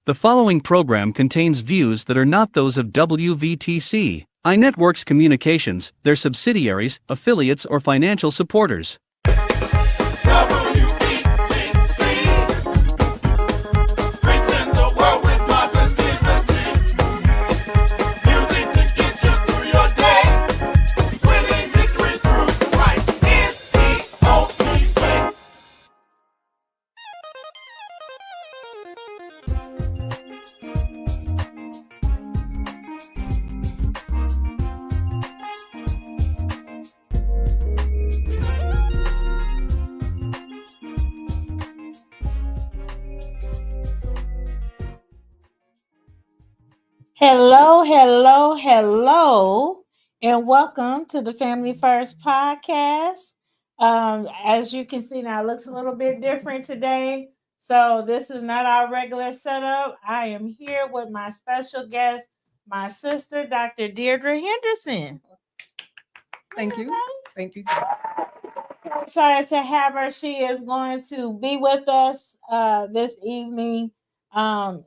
The following program contains views that are not those of WVTC, iNetworks Communications, their subsidiaries, affiliates, or financial supporters. Hello, and welcome to the Family First podcast. As you can see now, it looks a little bit different today. So this is not our regular setup. I am here with my special guest, my sister, Dr. Deirdre Henderson. Thank you. Thank you. Excited to have her. She is going to be with us this evening.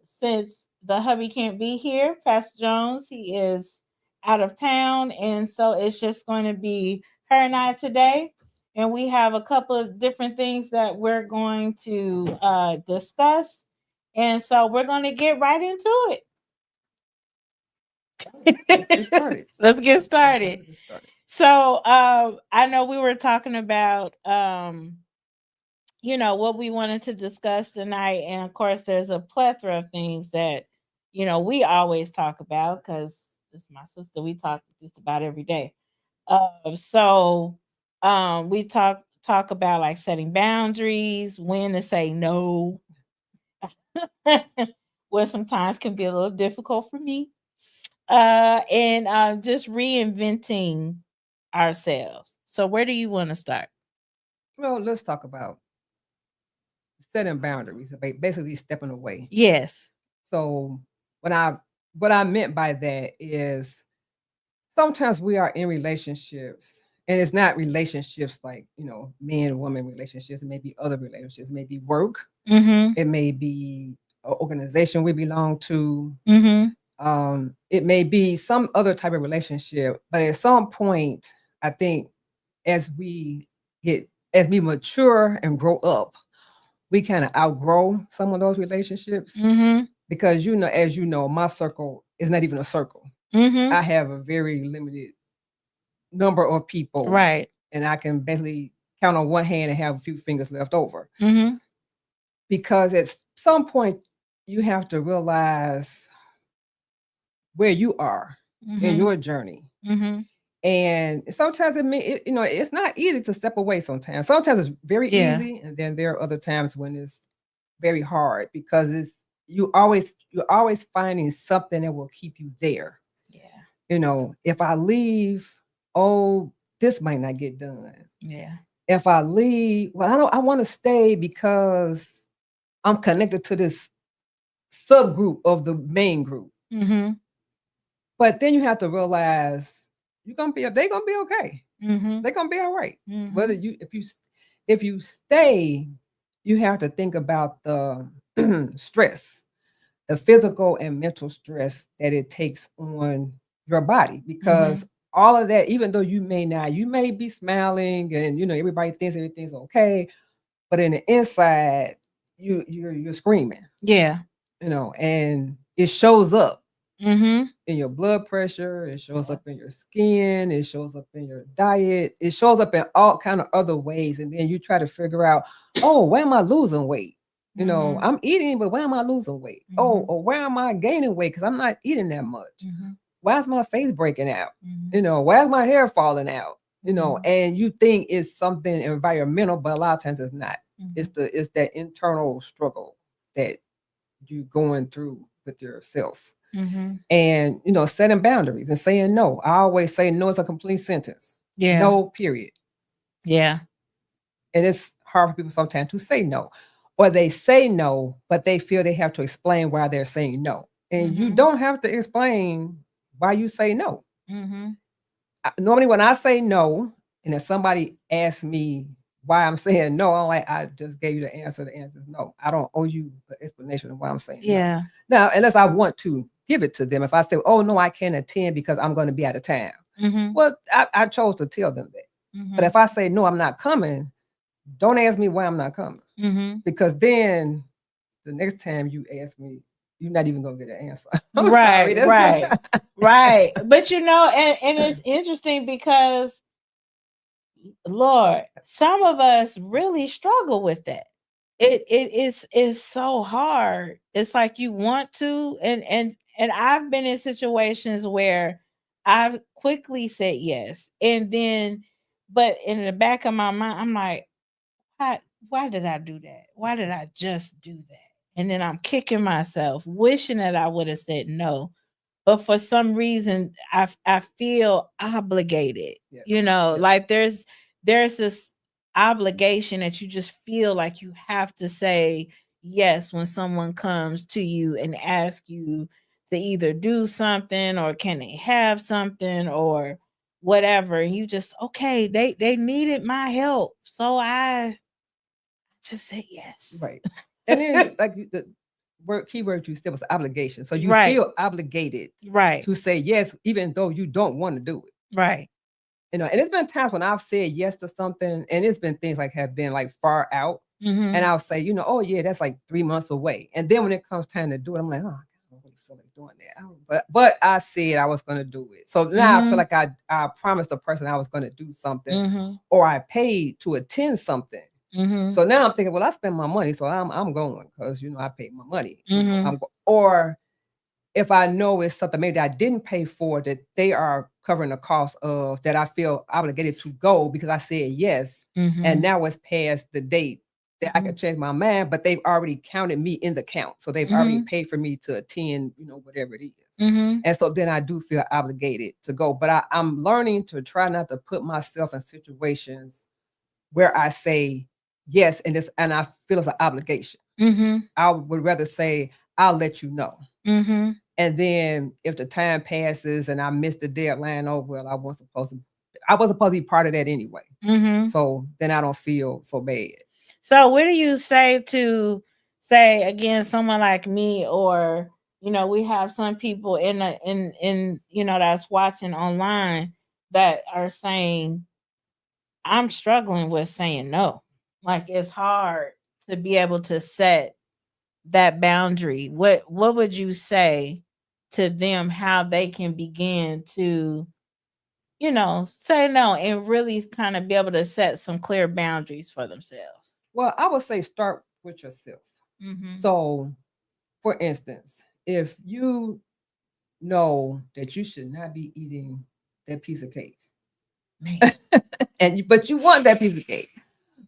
Since the hubby can't be here, Pastor Jones, he is out of town, and so it's just going to be her and I today. And we have a couple of different things that we're going to discuss. And so we're going to get right into it. Let's get started. So I know we were talking about what we wanted to discuss tonight, and of course there's a plethora of things that we always talk about because this is my sister. We talk just about every day. We talk about like setting boundaries, when to say no, where sometimes can be a little difficult for me, and just reinventing ourselves. So where do you want to start? Well, let's talk about setting boundaries, basically stepping away. Yes. So what I meant by that is sometimes we are in relationships, and it's not relationships like, man and woman relationships. It may be other relationships. It may be work. Mm-hmm. It may be an organization we belong to. Mm-hmm. It may be some other type of relationship. But at some point, I think as we mature and grow up, we kind of outgrow some of those relationships. Mm-hmm. Because, as you know, my circle is not even a circle. Mm-hmm. I have a very limited number of people. Right. And I can basically count on one hand and have a few fingers left over. Mm-hmm. Because at some point, you have to realize where you are in your journey. Mm-hmm. And sometimes it's not easy to step away sometimes. Sometimes it's very easy. And then there are other times when it's very hard because you're always finding something that will keep you there. Yeah. If I leave, this might not get done. Yeah. If I leave, I want to stay because I'm connected to this subgroup of the main group. Mm-hmm. But then you have to realize they're gonna be okay. Mm-hmm. They're gonna be all right. Mm-hmm. Whether if you stay, you have to think about the stress, the physical and mental stress that it takes on your body, because all of that, even though you may be smiling and everybody thinks everything's okay, but in the inside you're screaming. Yeah. And it shows up in your blood pressure, it shows up in your skin, it shows up in your diet, it shows up in all kind of other ways. And then you try to figure out, why am I losing weight? I'm eating, but why am I losing weight? Or why am I gaining weight? Because I'm not eating that much. Why is my face breaking out? Why is my hair falling out? And you think it's something environmental, but a lot of times it's not. It's that internal struggle that you're going through with yourself. And setting boundaries and saying no. I always say no is a complete sentence. Yeah. No, period. Yeah. And it's hard for people sometimes to say no. Or they say no, but they feel they have to explain why they're saying no. And you don't have to explain why you say no. Normally when I say no, and if somebody asks me why I'm saying no. I'm like, I just gave you the answer. The answer is no. I don't owe you an explanation of why I'm saying Yeah. no. Now, unless I want to give it to them. If I say, oh no, I can't attend because I'm going to be out of town. Well, I chose to tell them that. But if I say no, I'm not coming, don't ask me why I'm not coming. Because then the next time you ask me, you're not even gonna get an answer. Right, right, right. But you know, and it's interesting because Lord, some of us really struggle with that. It is so hard. It's like you want to, and I've been in situations where I've quickly said yes, and then, but in the back of my mind, I'm like, why did I do that? Why did I just do that? And then I'm kicking myself, wishing that I would have said no. But for some reason, I feel obligated. Yes. You know, Yes. like there's this obligation that you just feel like you have to say yes when someone comes to you and asks you to either do something or can they have something or whatever. And you just okay, they needed my help, so I just say yes. Right. And then like the keyword you said was obligation. So you Right. feel obligated Right. to say yes, even though you don't want to do it. Right. You know, and it's been times when I've said yes to something, and it's been things like have been like far out. And I'll say, you know, oh yeah, that's like 3 months away. And then when it comes time to do it, I'm like, oh, I don't really feel like doing that. But I said I was going to do it. So now I feel like I promised the person I was going to do something, or I paid to attend something. So now I'm thinking, well, I spend my money, so I'm going because you know I paid my money. Or if I know it's something maybe I didn't pay for that they are covering the cost of, that I feel obligated to go because I said yes, and now it's past the date that I could change my mind, but they've already counted me in the count, so they've already paid for me to attend, you know, whatever it is. And so then I do feel obligated to go, but I'm learning to try not to put myself in situations where I say yes, and I feel it's an obligation. I would rather say, I'll let you know. And then if the time passes and I miss the deadline, oh well, I wasn't supposed to be part of that anyway. So then I don't feel so bad. So what do you say to say again someone like me, or you know, we have some people in you know that's watching online that are saying I'm struggling with saying no. Like it's hard to be able to set that boundary. What would you say to them how they can begin to, you know, say no and really kind of be able to set some clear boundaries for themselves? Well, I would say start with yourself. So, for instance, if you know that you should not be eating that piece of cake, but you want that piece of cake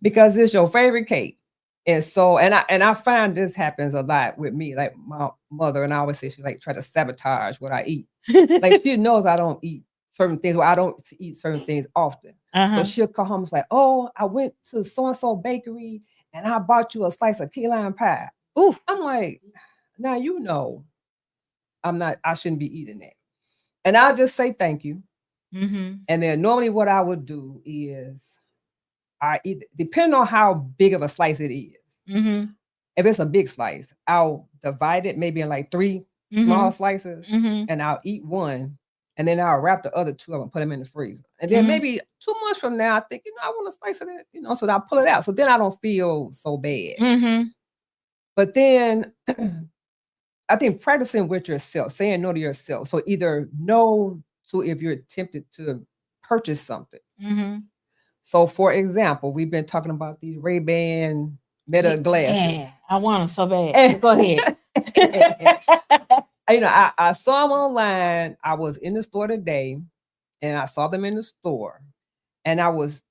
because it's your favorite cake. And so, and I find this happens a lot with me. Like my mother, and I always say she like try to sabotage what I eat. Like she knows I don't eat certain things, or I don't eat certain things often. So she'll come home and say, "Oh, I went to so and so bakery and I bought you a slice of key lime pie." Ooh, I'm like, now you know, I shouldn't be eating that, and I'll just say thank you. And then normally what I would do is I eat, depending on how big of a slice it is. If it's a big slice, I'll divide it maybe in like 3 small slices, and I'll eat one, and then I'll wrap the other 2 up and put them in the freezer. And then maybe 2 months from now, I think, you know, I want a slice of that, you know, so I'll pull it out. So then I don't feel so bad. But then I think practicing with yourself, saying no to yourself. So either no to if you're tempted to purchase something. So, for example, we've been talking about these Ray-Ban Meta glasses. Yeah, I want them so bad. Go ahead. You know, I saw them online. I was in the store today, and I saw them in the store, and I was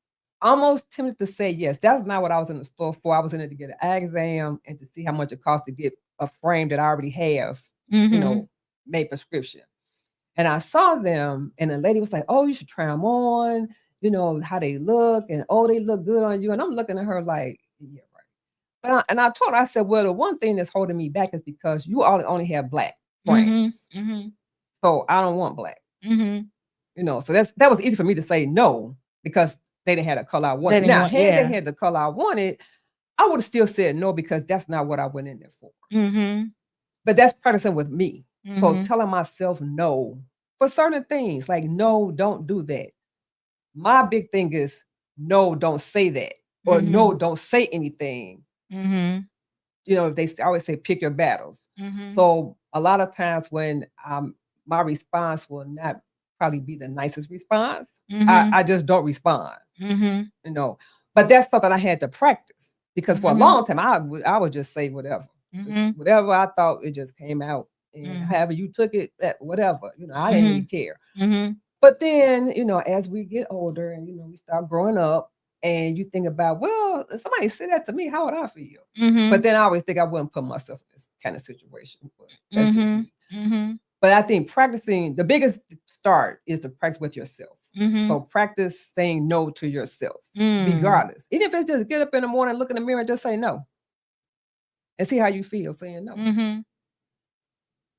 almost tempted to say yes. That's not what I was in the store for. I was in it to get an eye exam and to see how much it costs to get a frame that I already have, you know, made prescription. And I saw them, and the lady was like, "Oh, you should try them on. You know how they look, and oh, they look good on you." And I'm looking at her like, "Yeah, right." But I told her, I said, "Well, the one thing that's holding me back is because you all only have black frames, so I don't want black." You know, so that was easy for me to say no because they didn't have the color I They wanted. didn't Now, want- had they yeah. had the color I wanted, I would have still said no because that's not what I went in there for. Mm-hmm. But that's practicing with me. So Mm-hmm. telling myself no for certain things, like no, don't do that. My big thing is no, don't say that, or no, Mm-hmm. don't say anything. Mm-hmm. You know, they always say pick your battles. Mm-hmm. So a lot of times when my response will not probably be the nicest response, Mm-hmm. I just don't respond. Mm-hmm. You know, but that's something I had to practice because for a Mhm. long time I would just say whatever, just Mhm. whatever I thought, it just came out, and Mhm. however you took it, whatever, you know, I didn't really care. Mm-hmm. But then, you know, as we get older and, you know, we start growing up and you think about, well, if somebody said that to me, how would I feel? Mm-hmm. But then I always think I wouldn't put myself in this kind of situation. But that's just me. Mm-hmm. But I think practicing, the biggest start is to practice with yourself. Mm-hmm. So practice saying no to yourself, Mm. regardless. Even if it's just get up in the morning, look in the mirror and just say no. And see how you feel saying no. Mm-hmm.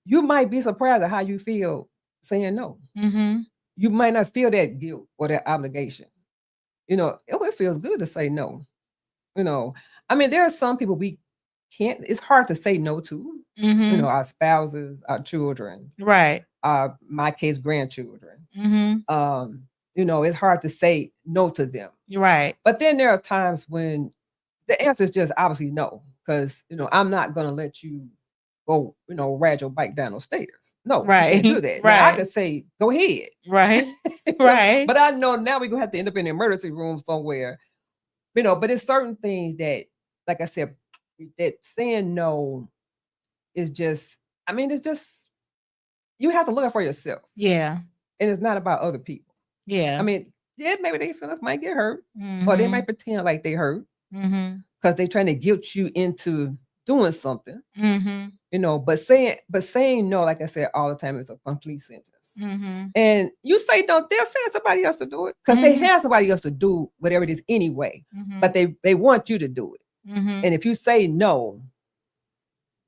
You might be surprised at how you feel saying no. Mm-hmm. You might not feel that guilt or that obligation. You know, it feels good to say no. You know, I mean, there are some people we can't, it's hard to say no to, Mm-hmm. you know, our spouses, our children, Right. my case, grandchildren. Mm-hmm. You know, it's hard to say no to them. Right. But then there are times when the answer is just obviously no, because, you know, I'm not going to let you go, you know, ride your bike down those stairs. No, you Right. can't do that. Right. Now, I could say, go ahead. Right. Right. But I know now we're going to have to end up in the emergency room somewhere, you know, but it's certain things that, like I said, that saying no is just, I mean, it's just, you have to look out for yourself. Yeah. And it's not about other people. Yeah. I mean, yeah, maybe they feelings might get hurt, Mm-hmm. or they might pretend like they hurt because they're trying to guilt you into doing something. Mm-hmm. You know, but saying no, like I said, all the time is a complete sentence. Mm-hmm. And you say no, they'll find somebody else to do it because they have somebody else to do whatever it is anyway. Mm-hmm. But they want you to do it. Mm-hmm. And if you say no,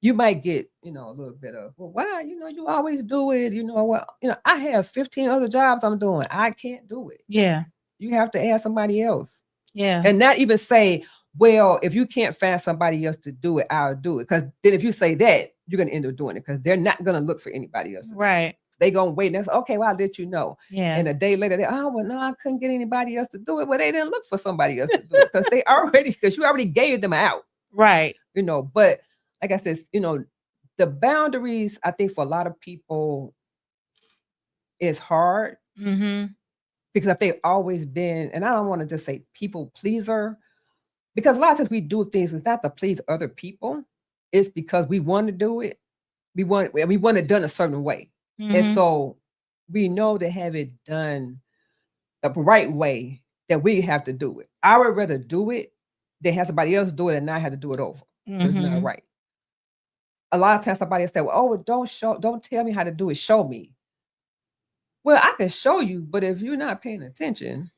you might get, you know, a little bit of, well, why? You know, you always do it. You know, well, you know, I have 15 other jobs I'm doing. I can't do it. Yeah. You have to ask somebody else. Yeah. And not even say, well, if you can't find somebody else to do it, I'll do it. Because then if you say that, you're going to end up doing it because they're not going to look for anybody else. Right. They're going to wait and say, okay, well, I'll let you know. Yeah. And a day later, well, no, I couldn't get anybody else to do it. Well, they didn't look for somebody else to do it because you already gave them out. Right. You know, but like I said, you know, the boundaries, I think for a lot of people is hard. Mm-hmm. Because if they've always been, and I don't want to just say people pleaser, because a lot of times we do things, it's not to please other people, it's because we want to do it. We want it done a certain way. Mm-hmm. And so we know to have it done the right way that we have to do it. I would rather do it than have somebody else do it and not have to do it over. Mm-hmm. It's not right. A lot of times somebody will say, well, don't tell me how to do it, show me. Well, I can show you, but if you're not paying attention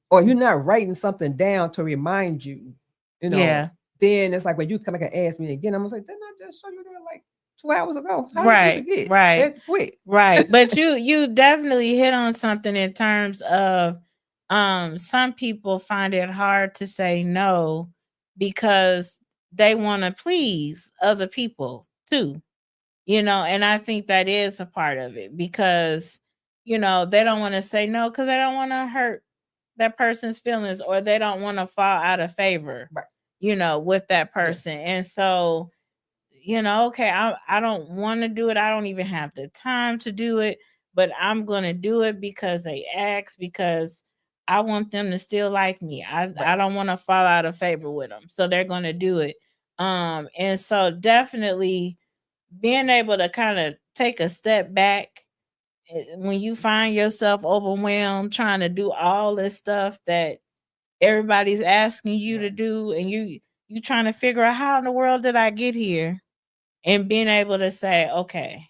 or you're not writing something down to remind you, you know, then it's like when you come back and ask me again, I'm gonna say, didn't I just show you that like 2 hours ago? How did you forget? Right. That quick. Right. But you definitely hit on something in terms of some people find it hard to say no because they want to please other people too. You know, and I think that is a part of it because, you know, they don't want to say no because they don't want to hurt that person's feelings or they don't want to fall out of favor, right, you know, with that person. Yes. And so, you know, okay, I don't want to do it. I don't even have the time to do it, but I'm going to do it because they asked, because I want them to still like me. I don't want to fall out of favor with them. So they're going to do it. And so definitely being able to kind of take a step back when you find yourself overwhelmed trying to do all this stuff that everybody's asking you to do, and you trying to figure out how in the world did I get here, and being able to say, okay,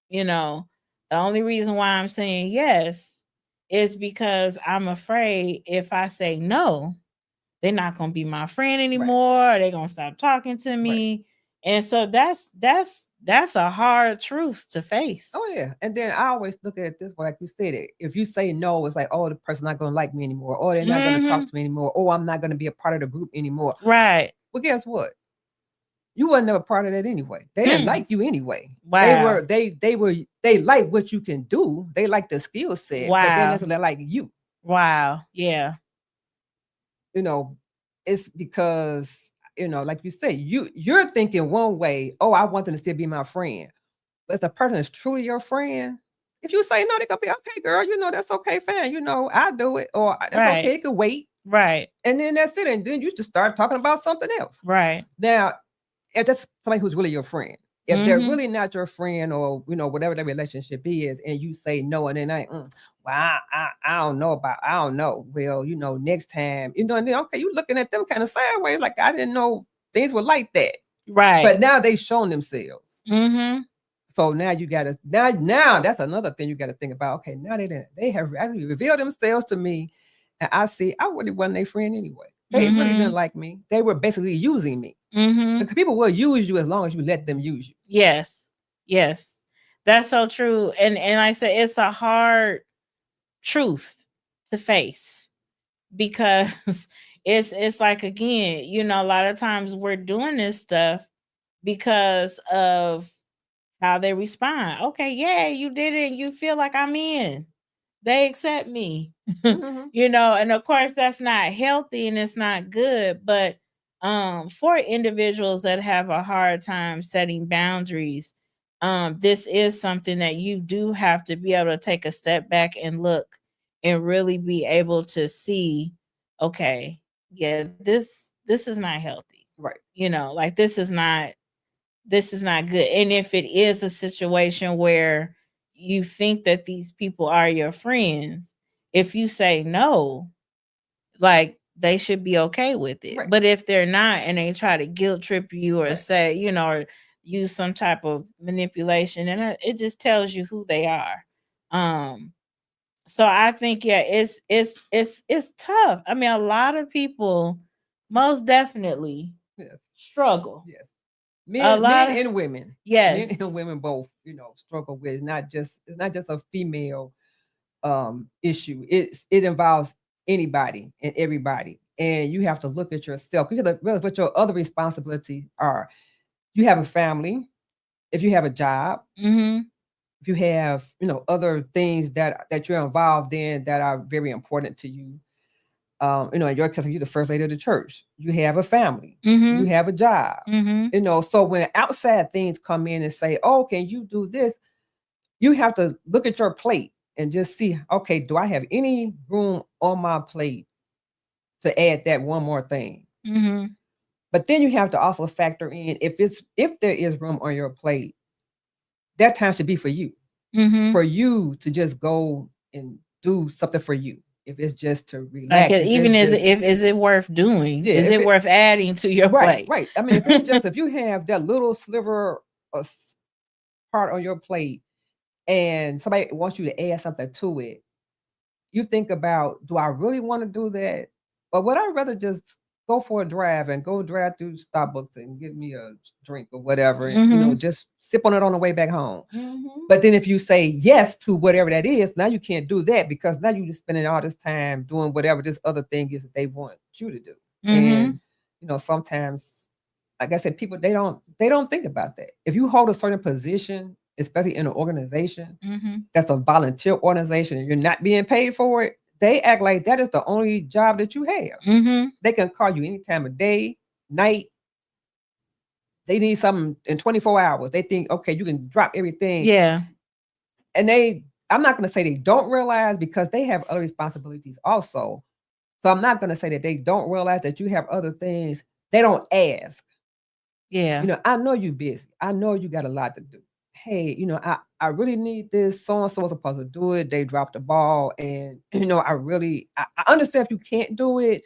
you know, the only reason why I'm saying yes is because I'm afraid if I say no, they're not going to be my friend anymore. Or they're going to stop talking to me. Right. And so that's that's a hard truth to face. Oh yeah. And then I always look at it this way, like you said it. If you say no, it's like, oh, the person's not gonna like me anymore, or they're not gonna talk to me anymore, or I'm not gonna be a part of the group anymore. Right. Well, guess what? You wasn't never part of that anyway. They didn't like you anyway. Wow. They like what you can do. They like the skill set, but then that's what they like you. Wow. Yeah. You know, it's because, like you say, you're thinking one way, oh, I want them to still be my friend. But if the person is truly your friend, if you say no, they're gonna be okay, girl, that's okay, fine, I do it, or that's okay, it can wait. Right. And then that's it. And then you just start talking about something else. Right. Now, if that's somebody who's really your friend, if they're really not your friend, or whatever the relationship is, and you say no, and then well, I don't know. Well, next time, and then okay, you looking at them kind of sideways, like I didn't know things were like that. Right. But now they've shown themselves. So now you gotta now that's another thing you gotta think about. Okay, now they have actually revealed themselves to me, and I see I really wasn't their friend anyway. They really didn't like me. They were basically using me. Because people will use you as long as you let them use you. Yes. Yes. That's so true. And I say it's a hard truth to face, because it's like, again, a lot of times we're doing this stuff because of how they respond. Okay, yeah, you did it. You feel like I'm in. They accept me. And of course that's not healthy and it's not good, but for individuals that have a hard time setting boundaries, this is something that you do have to be able to take a step back and look and really be able to see, okay, yeah, this is not healthy. Right. Like this is not good. And if it is a situation where you think that these people are your friends, if you say no, like they should be okay with it. Right. But if they're not and they try to guilt trip you or Right. say, or use some type of manipulation, and it just tells you who they are. So I think, yeah, it's tough. I mean, a lot of people most definitely struggle. Yes. Men and women. Yes. Men and women both, struggle with it's not just a female issue. It involves anybody and everybody. And you have to look at yourself. You have to realize what your other responsibilities are. You have a family, if you have a job, if you have, other things that you're involved in that are very important to you. In your case, you're the first lady of the church. You have a family. You have a job. So when outside things come in and say, "Oh, can you do this?" You have to look at your plate and just see, okay, do I have any room on my plate to add that one more thing? But then you have to also factor in if there is room on your plate, that time should be for you, for you to just go and do something for you. If it's just to relax, like is it worth doing? Yeah, is it worth adding to your plate? Right. I mean, if you have that little sliver of part on your plate and somebody wants you to add something to it, you think about, do I really want to do that? Or would I rather just go for a drive and go drive through Starbucks and get me a drink or whatever, and, just sip on it on the way back home? But then if you say yes to whatever that is, now you can't do that because now you're just spending all this time doing whatever this other thing is that they want you to do. And, sometimes, like I said, people, they don't think about that. If you hold a certain position, especially in an organization, that's a volunteer organization and you're not being paid for it, they act like that is the only job that you have. They can call you any time of day, night. They need something in 24 hours. They think, okay, you can drop everything. Yeah. And I'm not going to say they don't realize, because they have other responsibilities also. So I'm not going to say that they don't realize that you have other things. They don't ask. Yeah. I know you're busy. I know you got a lot to do. Hey, I really need this. So-and-so was supposed to do it. They dropped the ball. And, I understand if you can't do it,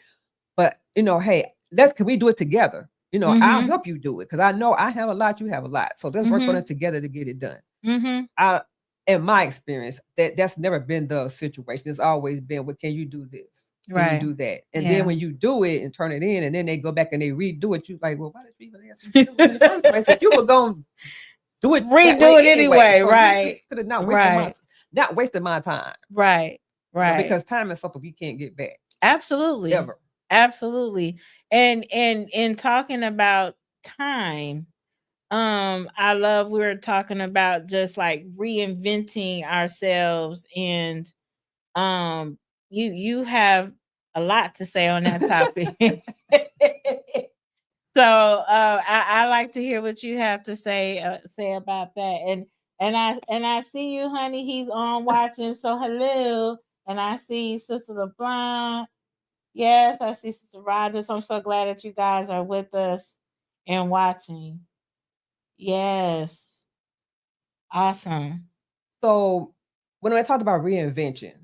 but, hey, can we do it together? I'll help you do it because I know I have a lot, you have a lot. So let's work on it together to get it done. In my experience, that's never been the situation. It's always been, well, can you do this? Can you do that? And then when you do it and turn it in, and then they go back and they redo it, you're like, well, why did you even ask me to do it in the first place? If you were going to do it, redo it anyway. So Right. could have not wasted my time. Right. Because time is something we can't get back. Absolutely. Ever. Absolutely. And in talking about time, I love we were talking about just like reinventing ourselves, and you have a lot to say on that topic. So I like to hear what you have to say about that. And I see you, honey. He's on watching. So hello. And I see Sister LeBron. Yes, I see Sister Rogers. I'm so glad that you guys are with us and watching. Yes. Awesome. So when I talked about reinvention,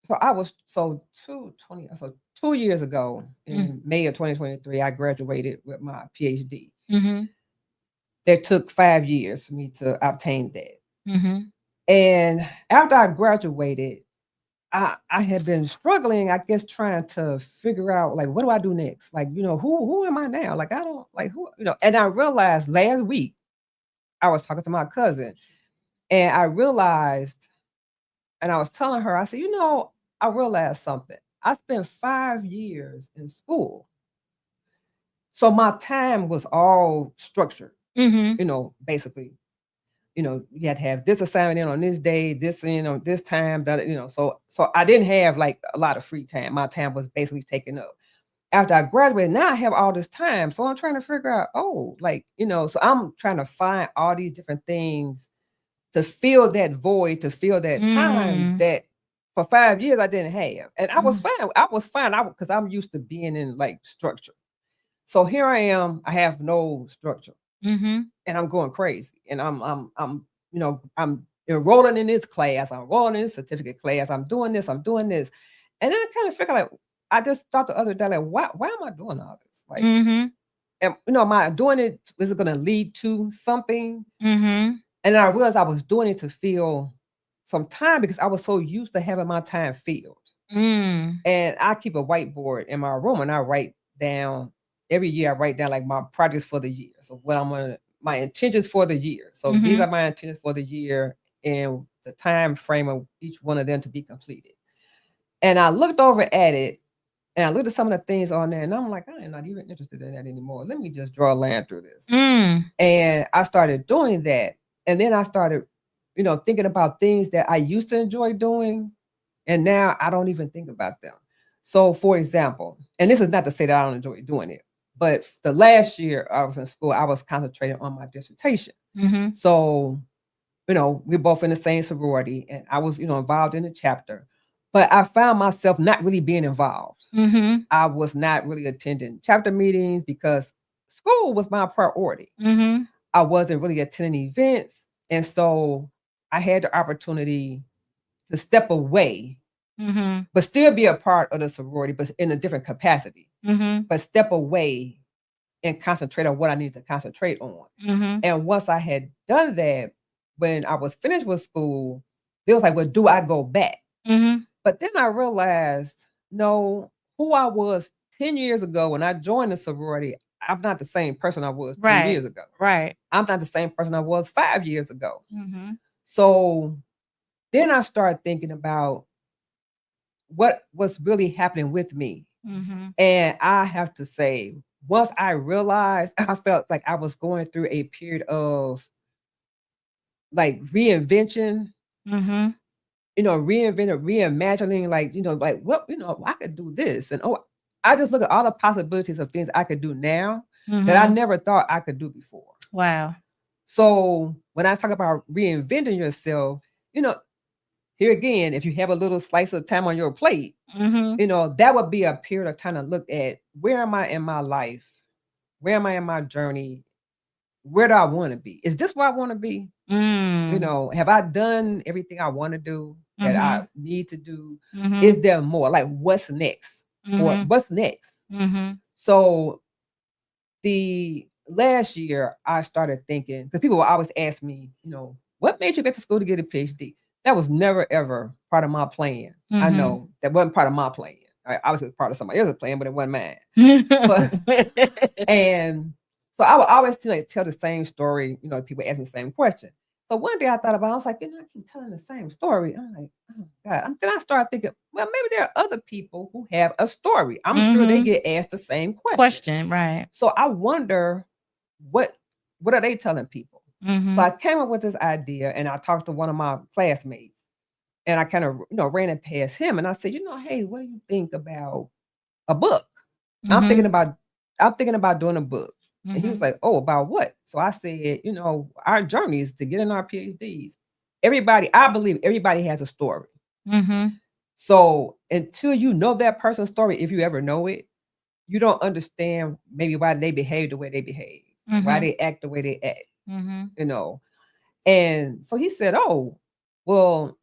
so I was 2 years ago in May of 2023, I graduated with my PhD. That took 5 years for me to obtain that. And after I graduated, I had been struggling, I guess, trying to figure out, like, what do I do next? Like, who am I now? Like, I don't like who, and I realized last week I was talking to my cousin, and I realized, and I was telling her, I said, I realized something. I spent 5 years in school. So my time was all structured, basically. You had to have this assignment in on this day, this on this time, that, so I didn't have like a lot of free time. My time was basically taken up. After I graduated, now I have all this time. So I'm trying to figure out, so I'm trying to find all these different things to fill that void, to fill that time that for 5 years I didn't have. And I was fine. I was fine because I'm used to being in like structure. So here I am, I have no structure. And I'm going crazy. And I'm enrolling in this class, I'm enrolling in this certificate class, I'm doing this. And then I kind of figure like, I just thought the other day, like, why am I doing all this? Like, am I doing it? Is it going to lead to something? And I realized I was doing it to fill some time because I was so used to having my time filled. And I keep a whiteboard in my room, and I write down every year. I write down like my projects for the year. So what my intentions for the year. So these are my intentions for the year and the time frame of each one of them to be completed. And I looked over at it, and I looked at some of the things on there, and I'm like, I am not even interested in that anymore. Let me just draw a line through this. And I started doing that. And then I started, thinking about things that I used to enjoy doing, and now I don't even think about them. So, for example, and this is not to say that I don't enjoy doing it, but the last year I was in school, I was concentrating on my dissertation. So, we're both in the same sorority, and I was, involved in the chapter, but I found myself not really being involved. I was not really attending chapter meetings because school was my priority. I wasn't really attending events. And so I had the opportunity to step away, but still be a part of the sorority, but in a different capacity, but step away and concentrate on what I need to concentrate on. And once I had done that, when I was finished with school, it was like, well, do I go back? But then I realized, no, who I was 10 years ago when I joined the sorority, I'm not the same person I was 10 years ago. I'm not the same person I was 5 years ago. So then I started thinking about what was really happening with me. And I have to say, once I realized, I felt like I was going through a period of like reinvention, reimagining, like what, I could do this. And I just look at all the possibilities of things I could do now that I never thought I could do before. Wow. So when I talk about reinventing yourself, here again, if you have a little slice of time on your plate, that would be a period of time to look at, where am I in my life? Where am I in my journey? Where do I want to be? Is this where I want to be? Have I done everything I want to do that I need to do? Is there more? Like, what's next? What's next? So the last year I started thinking, because people will always ask me, what made you get to school to get a PhD? That was never, ever part of my plan. I know that wasn't part of my plan. I was part of somebody else's plan, but it wasn't mine. And So I would always tell the same story. People ask me the same question. So one day I thought about it. I was like, I keep telling the same story. I'm like, oh God. Then I started thinking, well, maybe there are other people who have a story. I'm sure they get asked the same question. Right. So I wonder what are they telling people? So I came up with this idea, and I talked to one of my classmates, and I kind of ran it past him, and I said, hey, what do you think about a book? I'm thinking about doing a book. And he was like, oh, about what? So I said, our journeys to get in our PhDs. I believe everybody has a story. So until you know that person's story, if you ever know it, you don't understand maybe why they behave the way they behave, why they act the way they act, And so he said, oh, well,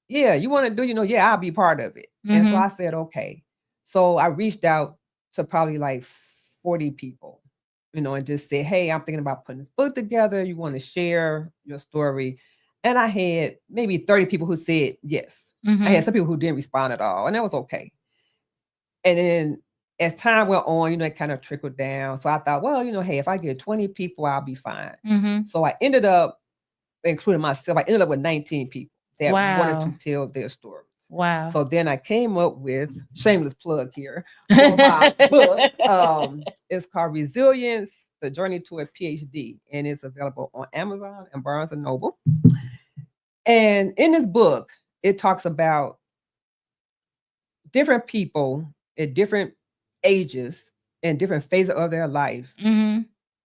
yeah, you want to do, yeah, I'll be part of it. And so I said, okay. So I reached out to probably like 40 people, and just said, hey, I'm thinking about putting this book together. You want to share your story? And I had maybe 30 people who said yes. I had some people who didn't respond at all, and that was okay. And then as time went on, it kind of trickled down. So I thought, well, hey, if I get 20 people, I'll be fine. So I ended up, including myself, I ended up with 19 people that wanted to tell their stories. Wow. So then I came up with, shameless plug here, for my book. It's called Resilience, The Journey to a PhD, and it's available on Amazon and Barnes & Noble. And in this book, it talks about different people at different ages and different phases of their life.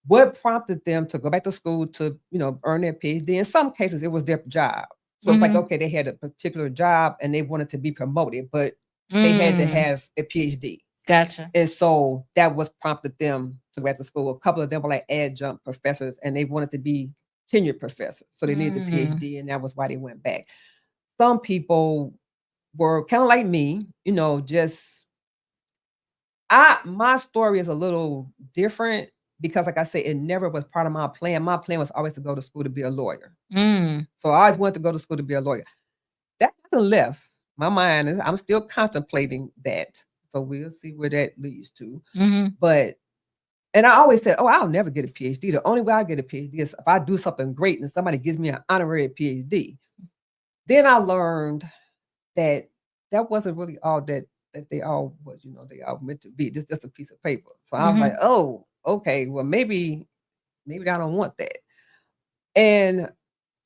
What prompted them to go back to school to, earn their PhD? In some cases, it was their job. So it's like, okay, they had a particular job and they wanted to be promoted, but they had to have a PhD. Gotcha. And so that was prompted them to go back to school. A couple of them were like adjunct professors, and they wanted to be tenured professors. So they needed the PhD, and that was why they went back. Some people were kind of like me, my story is a little different because, like I said, it never was part of my plan. My plan was always to go to school to be a lawyer. So I always wanted to go to school to be a lawyer. That hasn't left my mind. I'm still contemplating that. So we'll see where that leads to. But, and I always said, oh, I'll never get a PhD. The only way I get a PhD is if I do something great and somebody gives me an honorary PhD. Then I learned that wasn't really all that they all was, they all meant to be. Just a piece of paper. So I was like, oh, okay, well, maybe I don't want that. And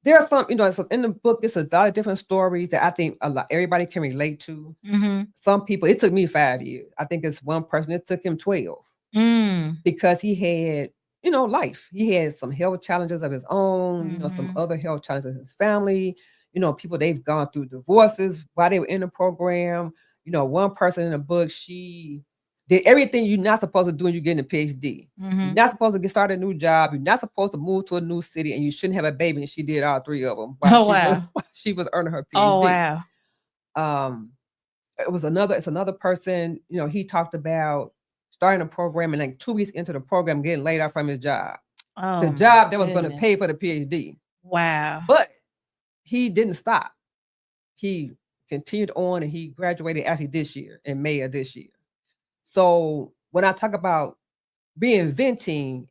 there are some, so in the book, it's a lot of different stories that I think everybody can relate to. Some people, it took me 5 years. I think it's one person, it took him 12 because he had, life. He had some health challenges of his own, some other health challenges in his family. People, they've gone through divorces while they were in the program. One person in the book, she did everything you're not supposed to do when you get a PhD. You're not supposed to get started a new job. You're not supposed to move to a new city, and you shouldn't have a baby. And she did all 3 of them while she was earning her PhD. Oh, wow. It's another person, he talked about starting a program and like 2 weeks into the program, getting laid off from his job. The job that was going to pay for the PhD. Wow. But he didn't stop. He continued on, and he graduated actually this year, in May of this year. So when I talk about reinventing,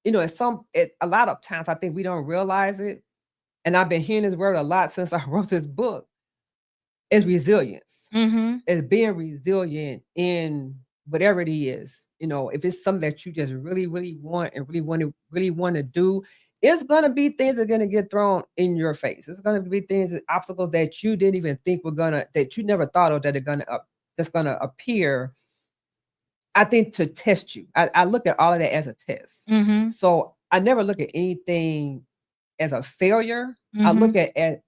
a lot of times I think we don't realize it. And I've been hearing this word a lot since I wrote this book. Is resilience. It's being resilient in whatever it is. If it's something that you just really, really want and really want to do, it's going to be things that are going to get thrown in your face. It's going to be things, obstacles that you didn't even think that you never thought of that's going to appear. I think to test you. I look at all of that as a test. So I never look at anything as a failure. I look at it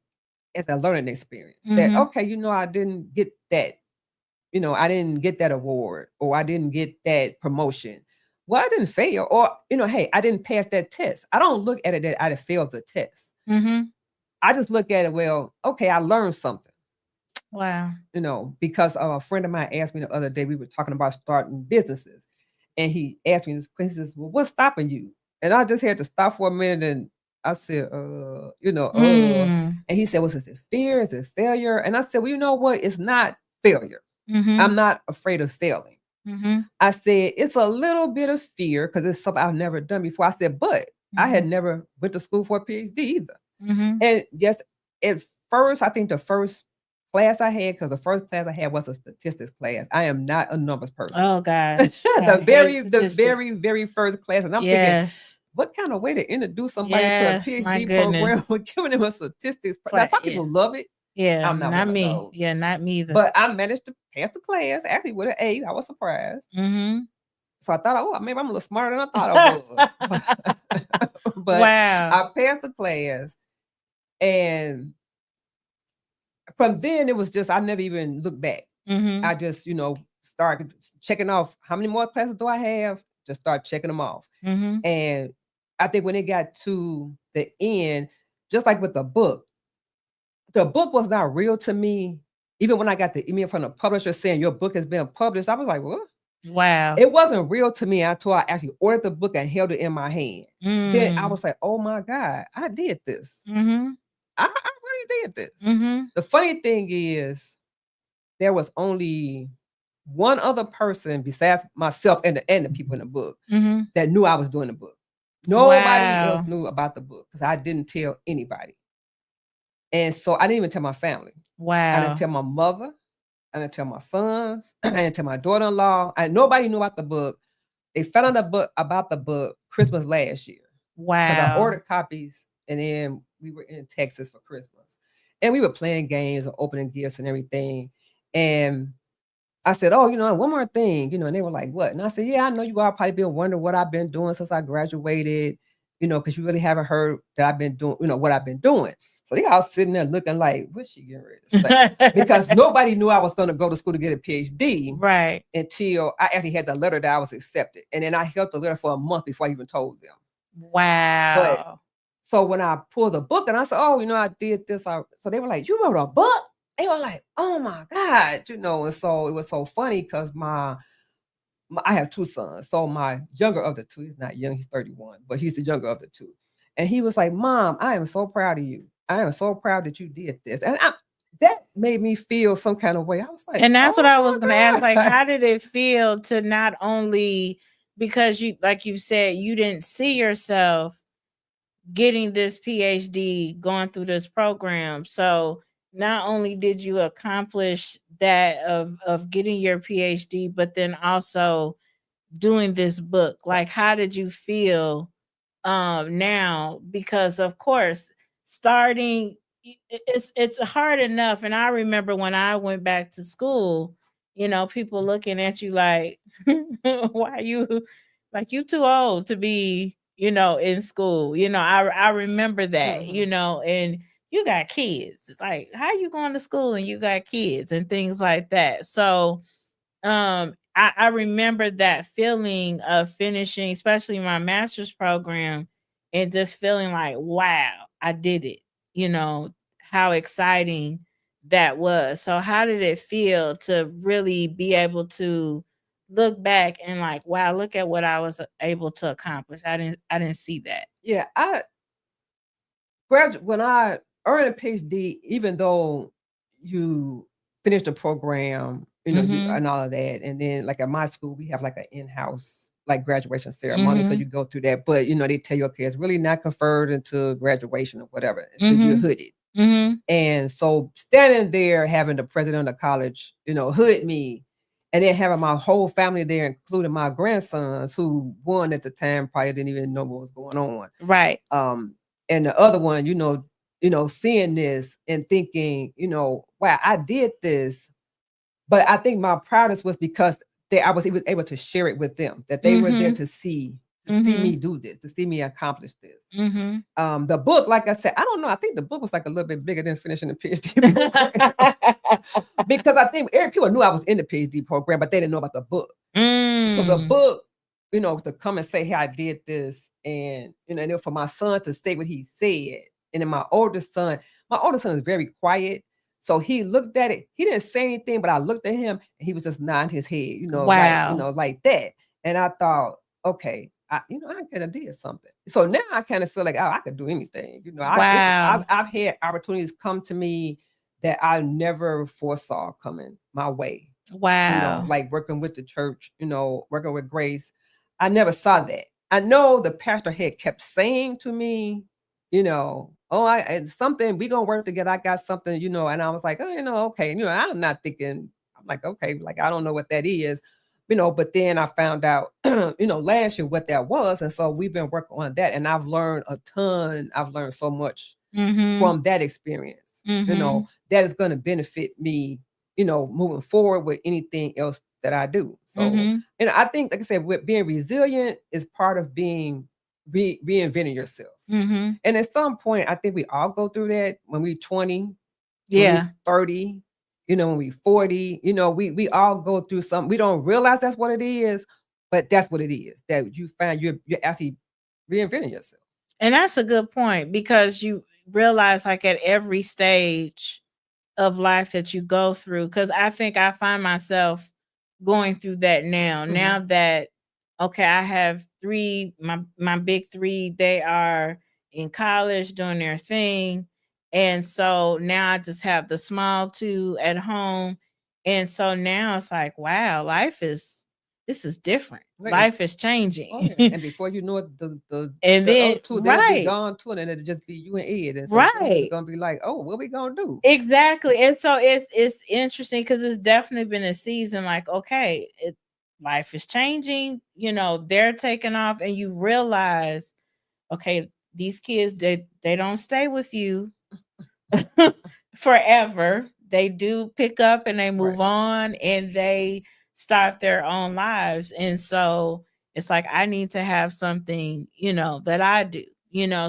as a learning experience. That, okay, I didn't get that. I didn't get that award, or I didn't get that promotion. Well, I didn't fail, or, hey, I didn't pass that test. I don't look at it that I failed the test. I just look at it, well, okay, I learned something. Wow. Because a friend of mine asked me the other day, we were talking about starting businesses, and he asked me this question, he says, well, what's stopping you? And I just had to stop for a minute, and I said, and he said, well, is it fear? Is it failure? And I said, well, you know what? It's not failure. I'm not afraid of failing. I said, it's a little bit of fear because it's something I've never done before. I said, but I had never went to school for a PhD either. And yes, at first, I think the first class I had, because the first class I had was a statistics class. I am not a numbers person. Oh gosh. the very first class. And I'm thinking, what kind of way to introduce somebody to a PhD program with giving them a statistics? Now, some people love it. Yeah, I'm not me. Yeah, not me either. But I managed to pass the class actually with an A. I was surprised. So I thought, oh, maybe I'm a little smarter than I thought I was. But wow. I passed the class. And from then it was just, I never even looked back. I just, started checking off how many more classes do I have? Just start checking them off. And I think when it got to the end, just like with the book was not real to me. Even when I got the email from the publisher saying your book has been published, I was like, what? Wow. It wasn't real to me until I actually ordered the book and held it in my hand. Then I was like, oh my God, I did this. I really did this. The funny thing is, there was only one other person besides myself and the people in the book that knew I was doing the book. Nobody else knew about the book because I didn't tell anybody. And so I didn't even tell my family. Wow. I didn't tell my mother. I didn't tell my sons. I didn't tell my daughter-in-law. And nobody knew about the book. They found out about the book Christmas last year. Wow. Because I ordered copies and then we were in Texas for Christmas. And we were playing games and opening gifts and everything. And I said, oh, one more thing, and they were like, what? And I said, yeah, I know you all probably been wondering what I've been doing since I graduated, because you really haven't heard that I've been doing, what I've been doing. So they all sitting there looking like, what's she getting ready to say? Because nobody knew I was going to go to school to get a PhD. Right. Until I actually had the letter that I was accepted. And then I held the letter for a month before I even told them. Wow. But so when I pulled the book and I said, oh, I did this. So they were like, you wrote a book? They were like, oh my God, and so it was so funny because I have two sons. So my younger of the two, he's not young, he's 31, but he's the younger of the two. And he was like, Mom, I am so proud of you. I am so proud that you did this. And that made me feel some kind of way. I was like, and that's what I was going to ask. Like, how did it feel to not only, because you, like you said, you didn't see yourself getting this PhD, going through this program. So not only did you accomplish that of getting your PhD, but then also doing this book. Like, how did you feel now? Because of course, starting, it's hard enough. And I remember when I went back to school, people looking at you like, why are you, like, you too old to be, in school. I remember that, and you got kids. It's like, how you going to school and you got kids and things like that. So I remember that feeling of finishing, especially my master's program, and just feeling like, wow, I did it. How exciting that was. So how did it feel to really be able to look back and like, wow, look at what I was able to accomplish? I didn't see that. Yeah, when I earned a PhD, even though you finish the program, and all of that, and then like at my school, we have like an in-house like graduation ceremony, so you go through that. But they tell you, okay, it's really not conferred into graduation or whatever until you're hooded. And so standing there, having the president of the college, hood me, and then having my whole family there, including my grandsons, who one at the time probably didn't even know what was going on. Right. And the other one, seeing this and thinking, wow, I did this. But I think my proudest was because I was even able to share it with them, that they were there to see me do this, to see me accomplish this. The book, like I said, I don't know. I think the book was like a little bit bigger than finishing the PhD program. Because I think people knew I was in the PhD program, but they didn't know about the book. So the book, to come and say, hey, I did this. And, and then for my son to say what he said. And then my oldest son is very quiet. So he looked at it. He didn't say anything, but I looked at him and he was just nodding his head, wow. like that. And I thought, okay, I could have did something. So now I kind of feel like, I could do anything. Wow. I've had opportunities come to me that I never foresaw coming my way. Wow. Like working with the church, working with Grace. I never saw that. I know the pastor had kept saying to me, it's something, we gonna work together. I got something, and I was like, oh, okay. I'm not thinking, I'm like, okay, like, I don't know what that is, but then I found out, last year what that was. And so we've been working on that. And I've learned a ton. I've learned so much from that experience, that is going to benefit me, moving forward with anything else that I do. So, and I think, like I said, with being resilient is part of being reinventing yourself. And at some point, I think we all go through that when we're 20, 30, when we're 40, we all go through something. We don't realize that's what it is, but that's what it is, that you find you're actually reinventing yourself. And that's a good point, because you realize, like, at every stage of life that you go through, because I think I find myself going through that now. Now that, okay, I have my big three, they are in college doing their thing. And so now I just have the small two at home. And so now it's like, wow, this is different. Right. Life is changing. Oh, yeah. And before you know it, the then other two, they'll be gone too, and it'll just be you and Ed. And so it's gonna be like, oh, what we gonna do? Exactly. And so it's interesting, because it's definitely been a season like, okay, life is changing, they're taking off, and you realize, okay, these kids, they don't stay with you forever. They do pick up and they move on, and they start their own lives. And so it's like, I need to have something, that I do,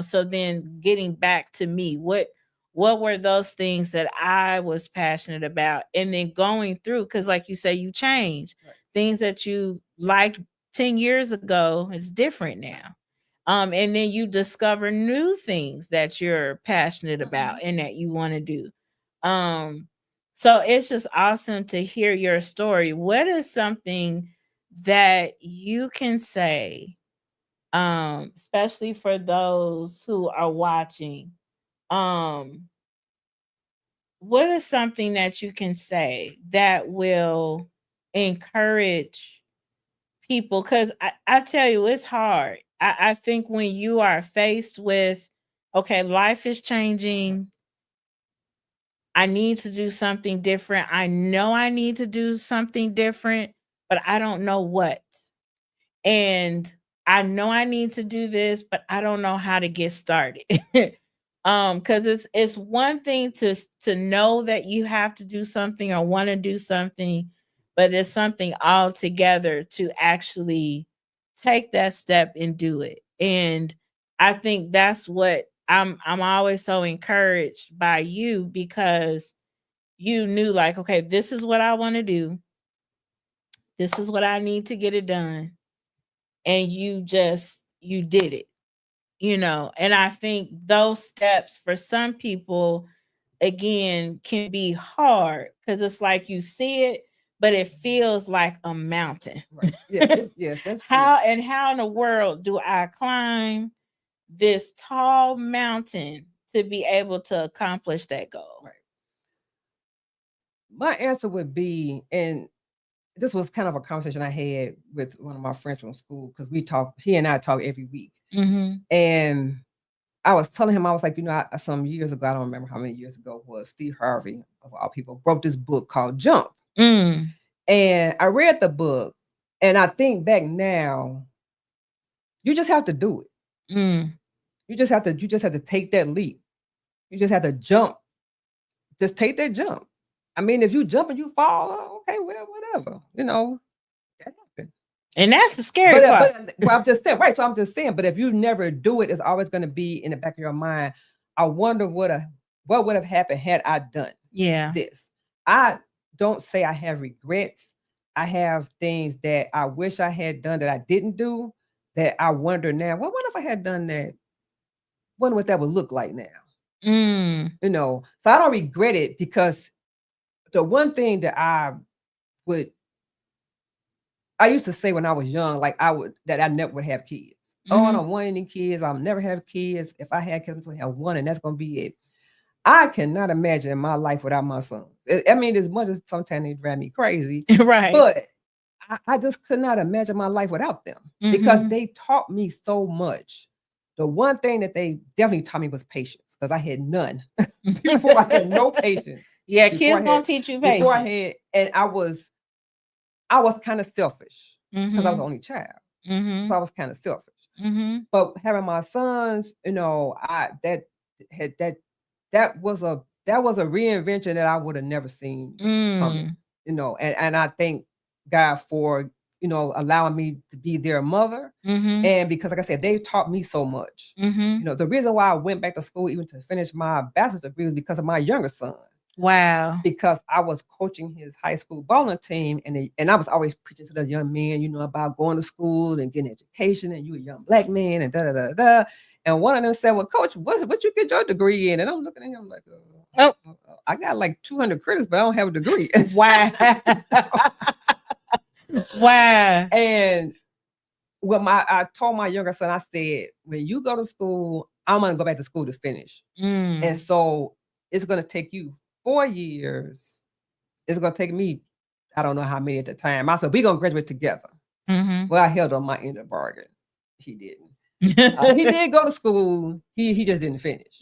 so then getting back to me, what were those things that I was passionate about, and then going through, because like you say, you change. Things that you liked 10 years ago is different now. And then you discover new things that you're passionate about and that you want to do. So it's just awesome to hear your story. What is something that you can say, especially for those who are watching, what is something that you can say that will encourage people? Because I tell you, it's hard. I think when you are faced with, okay, life is changing, I need to do something different. I know I need to do something different, but I don't know what. And I know I need to do this, but I don't know how to get started. Because it's one thing to know that you have to do something or want to do something, but it's something altogether to actually take that step and do it. And I think that's what I'm always so encouraged by you, because you knew, like, okay, this is what I want to do. This is what I need to get it done. And you did it, and I think those steps for some people, again, can be hard, because it's like you see it, but it feels like a mountain. Right. Yes, that's true. How in the world do I climb this tall mountain to be able to accomplish that goal? Right. My answer would be, and this was kind of a conversation I had with one of my friends from school, because he and I talk every week. And I was telling him, I was like, some years ago, I don't remember how many years ago, was Steve Harvey, of all people, wrote this book called Jump. And I read the book, and I think back now, you just have to do it. You just have to take that leap. You just have to jump. Just take that jump. I mean, if you jump and you fall, okay, well, whatever, that happened. And that's the scary part. But I'm just saying, right? So I'm just saying, but if you never do it, it's always going to be in the back of your mind. I wonder what would have happened had I done this. I don't say I have regrets. I have things that I wish I had done that I didn't do, that I wonder now, well, what if I had done that? Wonder what that would look like now. So I don't regret it, because the one thing that I used to say when I was young, like that I never would have kids. Oh, I don't want any kids. I'll never have kids. If I had kids, I'm going to have one, and that's going to be it. I cannot imagine my life without my sons. I mean, as much as sometimes they drive me crazy, Right. but I just could not imagine my life without them because they taught me so much. The one thing that they definitely taught me was patience because I had none before. I had no patience. Yeah, kids gonna teach you patience. Before I had, and I was kind of selfish because I was the only child, so I was kind of selfish. But having my sons, you know, that was a reinvention that I would have never seen coming. You know, and I thank God for, you know, allowing me to be their mother. And because, like I said, they taught me so much. You know, the reason why I went back to school even to finish my bachelor's degree was because of my younger son. Wow. Because I was coaching his high school bowling team, and I was always preaching to the young men, you know, about going to school and getting education, and you a young black man, and da da da da. And one of them said, "Well, coach, what you get your degree in?" And I'm looking at him like, I got like 200 credits, but I don't have a degree." Wow. Wow. And I told my younger son, I said, when you go to school, I'm going to go back to school to finish. And so it's going to take you 4 years. It's going to take me, I don't know how many at the time. I said, we're going to graduate together. Well, I held on my end of the bargain. He didn't. He did go to school. He just didn't finish.